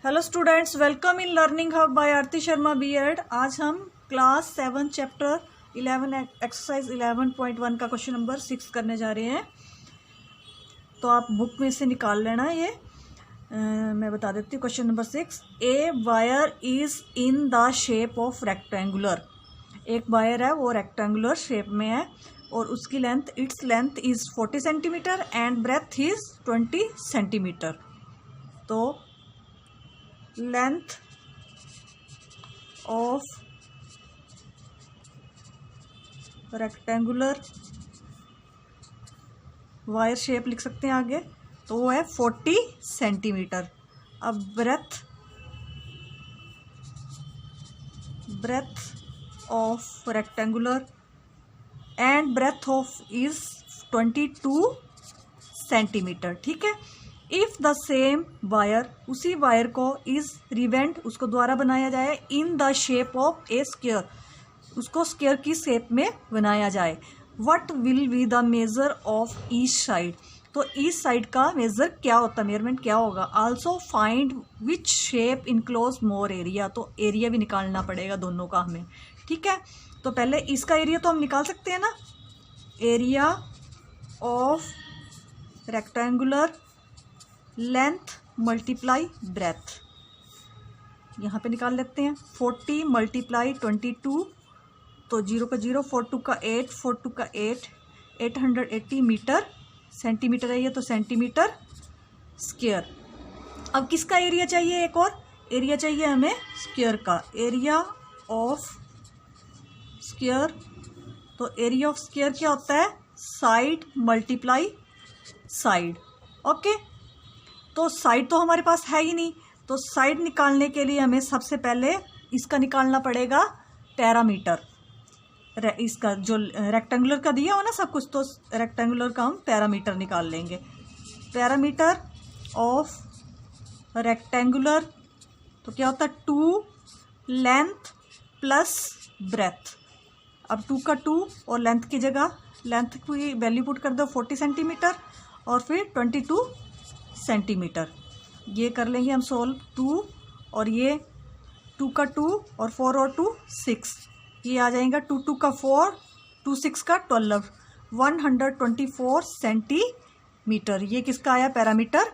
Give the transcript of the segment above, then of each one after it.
Hello students, welcome in learning hub by Aarti Sharma BEd. आज हम class 7 chapter 11 exercise 11.1 का question number 6 करने जा रहे हैं। तो आप बुक में से निकाल लेना ये। मैं बता देती हूँ question number 6। A wire is in the shape of rectangular. एक वायर है वो रेक्टेंगुलर शेप में है और उसकी its length is 40 centimetre and breadth is 20 centimetre. तो length of rectangular wire shape लिख सकते हैं आगे, तो वो है 40 सेंटीमीटर। अब breadth of rectangular and breadth of is 22 centimetre. ठीक है। इफ द सेम वायर, उसी वायर को इज रिवेंट, उसको द्वारा बनाया जाए in the shape of a square, उसको स्क्वायर की शेप में बनाया जाए। What will be the measure of each side. तो ईच साइड का मेजर क्या होता है, मेजरमेंट क्या होगा। Also find which shape enclose more area. तो एरिया भी निकालना पड़ेगा दोनों का हमें। ठीक है। तो पहले इसका एरिया तो हम निकाल सकते हैं ना। Area of rectangular length multiply breath, यहाँ पे निकाल लेते हैं। 40 मल्टीप्लाई 22, तो 0 का 0, 4 2 का 8, 4 2 का 8, 880 मीटर। सेंटीमीटर है ये, तो सेंटीमीटर स्क्वायर। अब किसका एरिया चाहिए, एक और एरिया चाहिए हमें स्क्वायर का। एरिया ऑफ स्क्वायर, तो एरिया ऑफ स्क्वायर क्या होता है, साइड मल्टीप्लाई साइड। ओके। तो साइड तो हमारे पास है ही नहीं, तो साइड निकालने के लिए हमें सबसे पहले इसका निकालना पड़ेगा पैरामीटर। इसका जो रेक्टेंगुलर का दिया हो ना सब कुछ, तो रेक्टेंगुलर का हम पैरामीटर निकाल लेंगे। पैरामीटर ऑफ रेक्टेंगुलर तो क्या होता है, 2 लेंथ प्लस ब्रेथ। अब 2 का 2 और लेंथ की जगह लेंथ की वैल्यू पुट कर दो 40 सेंटीमीटर और फिर 22 सेंटीमीटर। ये कर लेंगे हम सोल्व। 2 और ये 2 का 2 और 4 और 2 6, ये आ जाएगा 2 2 का 4, 2 6 का 12, 124 सेंटीमीटर। ये किसका आया पैरामीटर,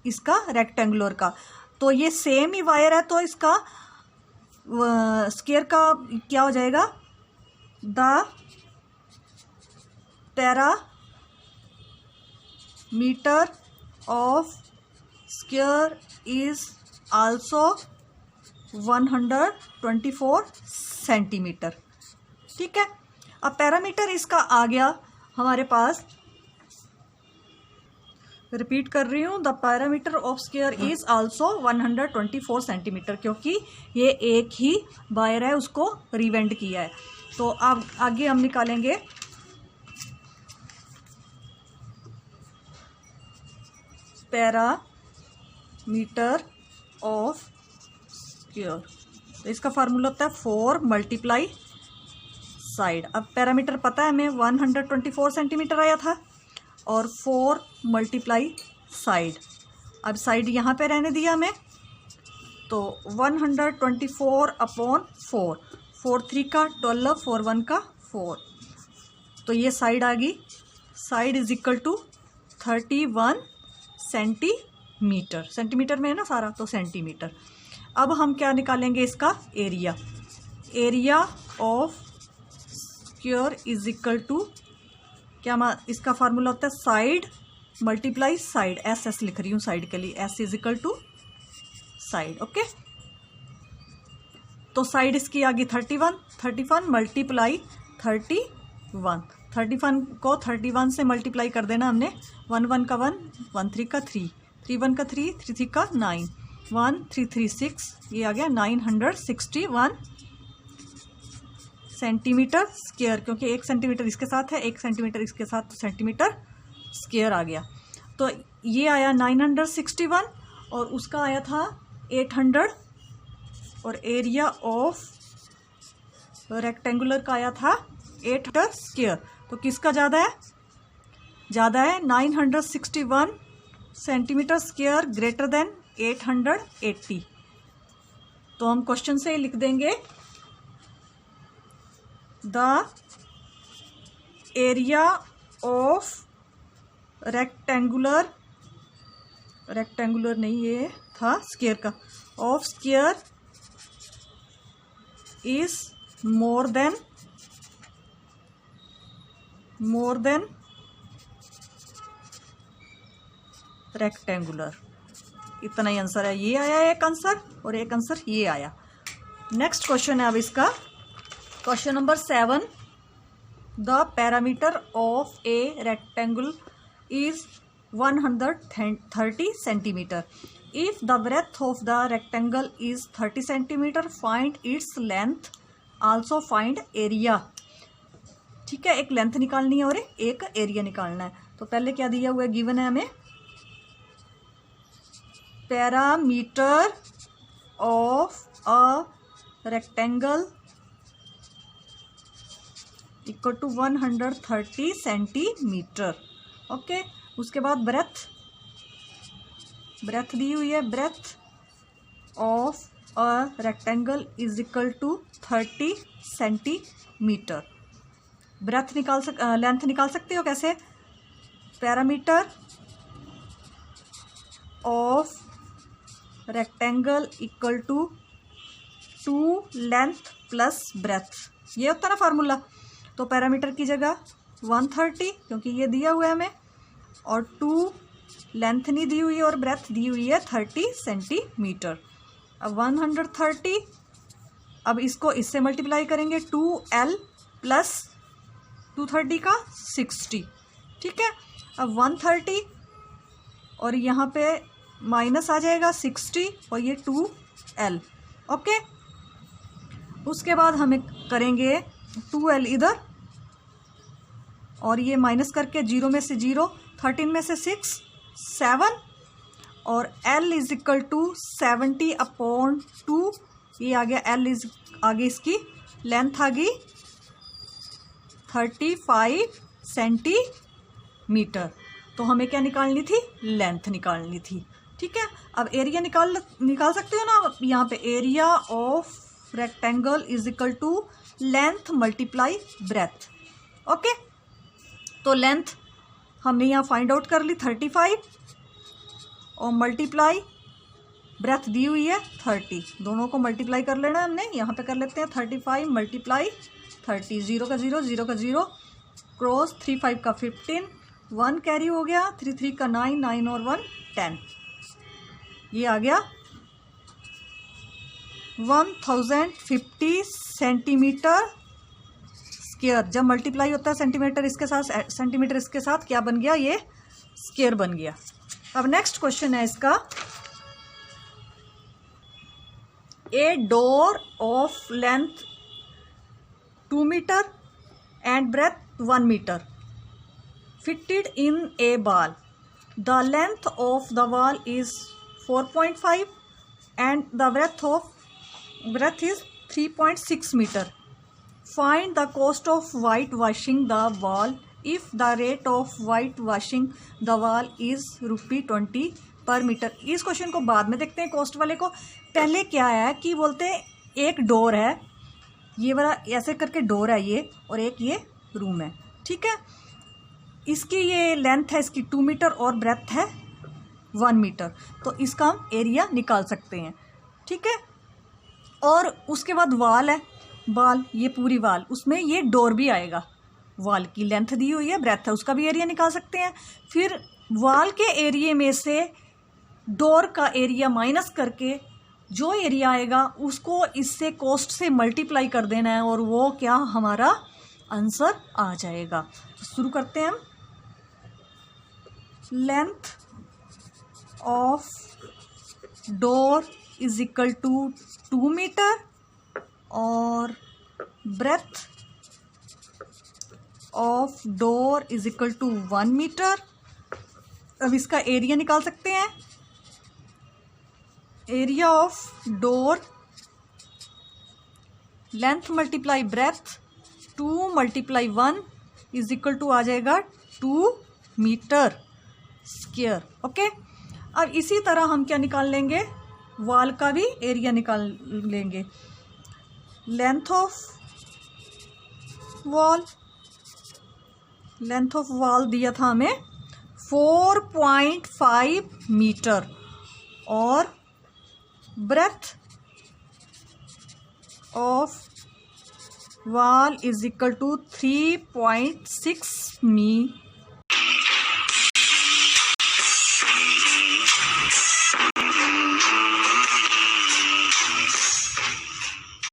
इसका रेक्टेंगुलर का। तो ये सेम ही वायर है, तो इसका स्क्वायर का क्या हो जाएगा, the parameter of square is also 124 centimetre. ठीक है। अब पैरामीटर इसका आ गया हमारे पास। रिपीट कर रही हूँ, the parameter of square is also 124 centimetre, क्योंकि ये एक ही वायर है, उसको रिवेंड किया है। तो अब आगे हम निकालेंगे पैरामीटर ऑफ स्क्वायर। तो इसका फार्मूला होता है 4 मल्टीप्लाई साइड। अब पैरामीटर पता है हमें 124 सेंटीमीटर आया था और 4 मल्टीप्लाई साइड। अब साइड यहाँ पे रहने दिया हमें, तो 124 अपॉन 4, 4 3 का 12, 4 1 का 4, तो ये साइड आ गई। Side is equal to 31 centimetre. Centimetre में है ना सारा, तो सेंटीमीटर। अब हम क्या निकालेंगे, इसका area. Area of square is equal to क्या, इसका फार्मूला होता है साइड मल्टीप्लाई साइड। एस लिख रही हूँ साइड के लिए, S is equal to side. Okay. तो साइड इसकी आ गई 31 मल्टीप्लाई 31। 31 को 31 से मल्टीप्लाई कर देना हमने। 1 1 का 1, 1 3 का 3, 3 1 का 3, 3 3 का 9, 1 3 3 6, ये आ गया 961 सेंटीमीटर स्क्वायर। क्योंकि 1 सेंटीमीटर इसके साथ है, 1 सेंटीमीटर इसके साथ, तो सेंटीमीटर स्क्वायर आ गया। तो ये आया 961 और उसका आया था 800, और एरिया ऑफ रेक्टेंगुलर का आया था 800 स्क्वायर। तो किसका ज़्यादा है, ज़्यादा है 961 सेंटीमीटर स्क्वायर ग्रेटर देन 880। तो हम क्वेश्चन से लिख देंगे द एरिया ऑफ रेक्टेंगुलर नहीं, ये था स्क्वायर का, of square is more than rectangular. इतना ही आंसर है। ये आया एक आंसर और एक आंसर ये आया। नेक्स्ट क्वेश्चन है अब इसका question number 7। The parameter of a rectangle is 130 centimetre. If the breadth of the rectangle is 30 centimetre, find its length, also find area. ठीक है, एक लेंथ निकालनी है और एक एरिया निकालना है। तो पहले क्या दिया हुआ है, गिवन है हमें parameter of a rectangle equal to 130 centimetre. Okay, उसके बाद ब्रेथ दी हुई है, breadth of a rectangle is equal to 30 centimetre. Breadth length निकाल सकते हो कैसे, parameter of rectangle equal to 2 length plus breadth, ये होता है ना फार्मूला। तो पैरामीटर की जगह 130 क्योंकि ये दिया हुआ है हमें, और 2 लेंथ नहीं दी हुई है और ब्रेथ दी हुई है 30 सेंटीमीटर। अब 130, अब इसको इससे मल्टीप्लाई करेंगे 2L प्लस 230 का 60। ठीक है, अब 130 और यहाँ पे माइनस आ जाएगा 60 और ये 2L। ओके, उसके बाद हमें करेंगे 2L इधर और ये माइनस करके 0 में से 0, 13 में से 6, 7 और L इज इक्वल टू 70/2। ये आ गया L इज, आगे इसकी लेंथ आ गई 35 सेंटीमीटर। तो हमें क्या निकालनी थी, लेंथ निकालनी थी। ठीक है, अब एरिया निकाल सकते हो ना। यहाँ पे area of rectangle is equal to length multiply breadth. Okay, तो लेंथ हमने यहाँ फाइंड आउट कर ली 35 और मल्टीप्लाई ब्रेथ दी हुई है 30, दोनों को मल्टीप्लाई कर लेना हमने। यहाँ पे कर लेते हैं 35 मल्टीप्लाई 30, 0 का 0, 0 का 0, क्रॉस 3 5 का 15, 1 कैरी हो गया, 3 3 का 9, 9 और 1 10। ये आ गया 1050 सेंटीमीटर स्क्वायर। जब मल्टीप्लाई होता है सेंटीमीटर इसके साथ क्या बन गया, ये स्क्वायर बन गया। अब नेक्स्ट क्वेश्चन है इसका, a door of length 2 metre and breadth 1 metre fitted in a wall. The length of the wall is 4.5 and the breadth is 3.6 meter. Find the cost of whitewashing the wall if the rate of whitewashing the wall is ₹20 per meter. इस question को बाद में देखते हैं cost वाले को। पहले क्या है कि बोलते हैं एक डोर है, ये वाला ऐसे करके डोर है ये, और एक ये रूम है। ठीक है, इसकी ये लेंथ है इसकी 2 मीटर और ब्रेथ है 1 मीटर। तो इसका हम एरिया निकाल सकते हैं। ठीक है, और उसके बाद वाल है, वाल ये पूरी वाल, उसमें ये डोर भी आएगा। वाल की लेंथ दी हुई है, ब्रेथ है, उसका भी एरिया निकाल सकते हैं। फिर वाल के एरिया में से डोर का एरिया माइनस करके जो एरिया आएगा उसको इससे कॉस्ट से मल्टीप्लाई कर देना है और वो क्या हमारा आंसर आ जाएगा। तो शुरू करते हैं हम। Length of door is equal to 2 metre और breadth of door is equal to 1 metre. अब इसका एरिया निकाल सकते हैं। Area of door length multiply breadth 2 multiply 1 is equal to आ जाएगा 2 मीटर स्क्वायर। ओके, अब इसी तरह हम क्या निकाल लेंगे, वॉल का भी एरिया निकाल लेंगे। लेंथ ऑफ वॉल दिया था हमें 4.5 मीटर और breadth of wall is equal to 3.6 मी।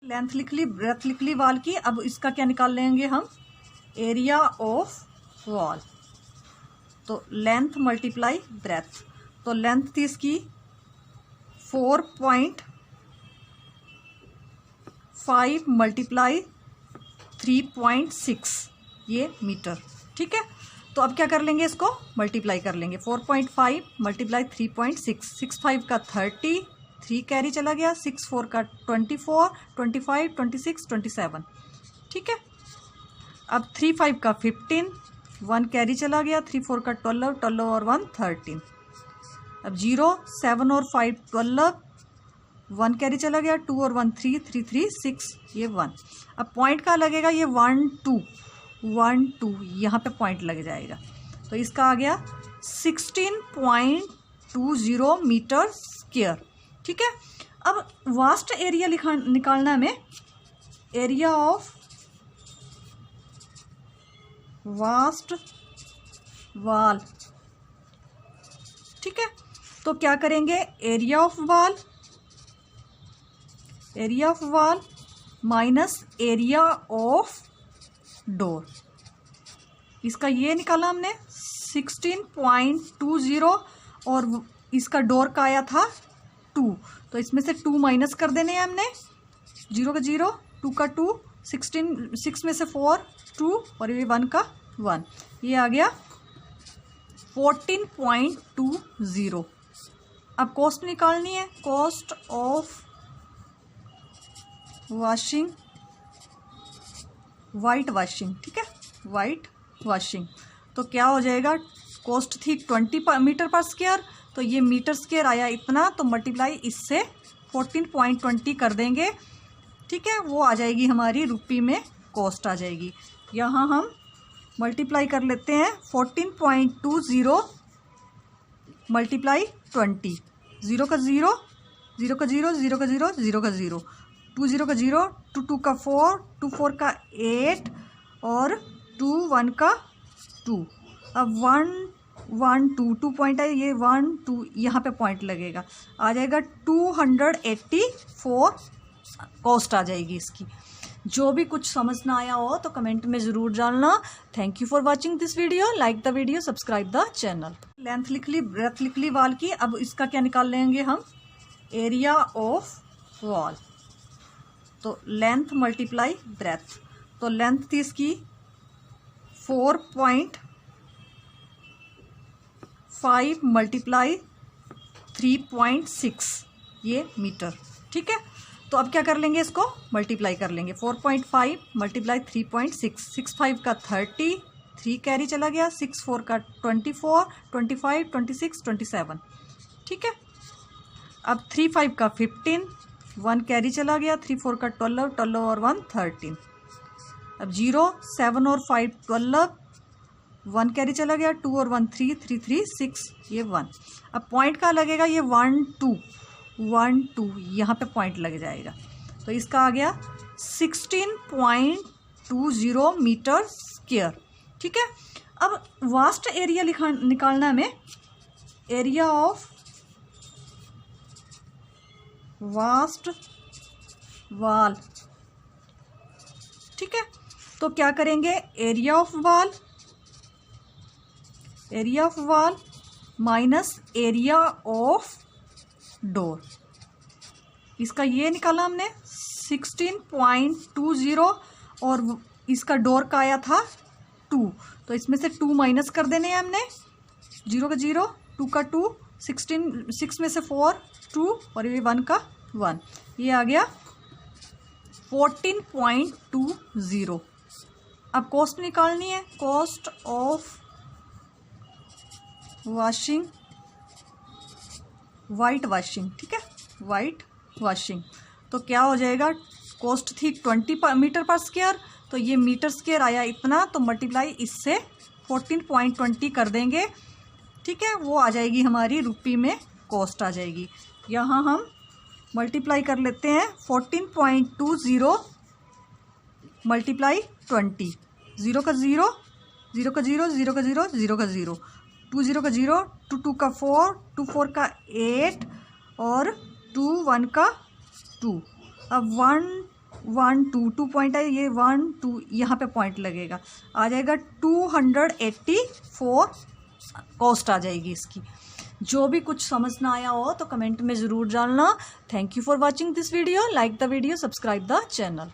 लेंथ लिख ली, ब्रेथ लिख ली वॉल की। अब इसका क्या निकाल लेंगे हम, एरिया ऑफ वॉल। तो लेंथ मल्टीप्लाई ब्रेथ, तो लेंथ थी इसकी 4.5 मल्टीप्लाई 3.6 ये मीटर, ठीक है। तो अब क्या कर लेंगे, इसको मल्टीप्लाई कर लेंगे। 4.5 मल्टीप्लाई 3.6, 6×5 का 30, 3 कैरी चला गया, 6×4 का 24, 25, 26, 27, ठीक है। अब 3×5 का 15, 1 कैरी चला गया, 3×4 का 12, 12 और 1 13। अब 0, 7 और 5 12, 1 कैरी चला गया, 2 और 1 3, 3 3 6 ये 1। अब पॉइंट का लगेगा, ये 1 2 1 2 यहाँ पे पॉइंट लग जाएगा। तो इसका आ गया 16.20 मीटर स्क्वायर, ठीक है। अब वास्ट एरिया निकालना हमें, एरिया ऑफ वास्ट वॉल, ठीक है। तो क्या करेंगे, area of wall minus area of door, इसका ये निकाला हमने 16.20 और इसका डोर का आया था 2, तो इसमें से 2 माइनस कर देने हैं हमने, 0 का 0, 2 का 2, 6 में से 4 2 और ये 1 का 1, ये आ गया 14.20। अब कॉस्ट निकालनी है, cost of washing, white washing, ठीक है, वाइट वॉशिंग। तो क्या हो जाएगा, कॉस्ट थी 20 मीटर पर स्क्वायर, तो ये मीटर स्क्वायर आया इतना, तो मल्टीप्लाई इससे 14.20 कर देंगे, ठीक है। वो आ जाएगी हमारी रुपये में कॉस्ट आ जाएगी। यहाँ हम मल्टीप्लाई कर लेते हैं 14.20 मल्टीप्लाई 20, 0 का 0, 0 का 0, 0 का 0, 0 का 0, 2 0 का 0, 2 2 का 4, 2 4 का 8 और 2 1 का 2। अब 1 1 2 2 पॉइंट है, ये 1 2 यहाँ पे पॉइंट लगेगा, आ जाएगा 284 कॉस्ट आ जाएगी इसकी। जो भी कुछ समझ ना आया हो तो कमेंट में ज़रूर डालना। Thank you for watching this video, like the video, subscribe the channel. Length लिख ली, ब्रेथ लिख ली वॉल की। अब इसका क्या निकाल लेंगे हम, एरिया ऑफ वॉल। तो लेंथ मल्टीप्लाई ब्रेथ, तो लेंथ थी इसकी 4.5 मल्टीप्लाई 3.6 ये मीटर, ठीक है। तो अब क्या कर लेंगे, इसको मल्टीप्लाई कर लेंगे। 4.5 मल्टीप्लाई 3.6, 6×5 का 30, 3 कैरी चला गया, 6×4 का 24, 25, 26, 27, ठीक है। अब 3×5 का 15, 1 कैरी चला गया, 3×4 का 12, 12 और 1 13। अब 0 7 और 5 12, 1 कैरी चला गया, 2 और 1 3, 3 3 6 ये 1। अब पॉइंट का लगेगा, ये 1 2 1 2 यहाँ पे पॉइंट लग जाएगा। तो इसका आ गया 16.20 मीटर स्क्वायर, ठीक है। अब वास्ट एरिया निकालना हमें, एरिया ऑफ वास्ट वॉल, ठीक है। तो क्या करेंगे, area of wall minus area of door, इसका ये निकाला हमने 16.20 और इसका डोर का आया था 2, तो इसमें से 2 माइनस कर देने हैं हमने, 0 का 0, 2 का 2, 6 में से 4 2 और ये 1 का 1, ये आ गया 14.20। अब कॉस्ट निकालनी है, cost of washing white washing, ठीक है, वाइट वॉशिंग। तो क्या हो जाएगा, कॉस्ट थी 20 मीटर पर स्क्वायर, तो ये मीटर स्क्वायर आया इतना, तो मल्टीप्लाई इससे 14.20 कर देंगे, ठीक है, वो आ जाएगी हमारी रुपये में कॉस्ट आ जाएगी। यहाँ हम मल्टीप्लाई कर लेते हैं 14.20 मल्टीप्लाई 20, 0 का 0, 0 का 0, 0 का 0, 0 का 0, 2 0 का 0, 2 2 का 4, 2 4 का 8 और 2 1 का 2। अब 1 1 2 2 पॉइंट है, ये 1 2 यहाँ पे पॉइंट लगेगा, आ जाएगा 284 कॉस्ट आ जाएगी इसकी। जो भी कुछ समझ ना आया हो तो कमेंट में ज़रूर डालना। Thank you for watching this video, like the video, subscribe the channel.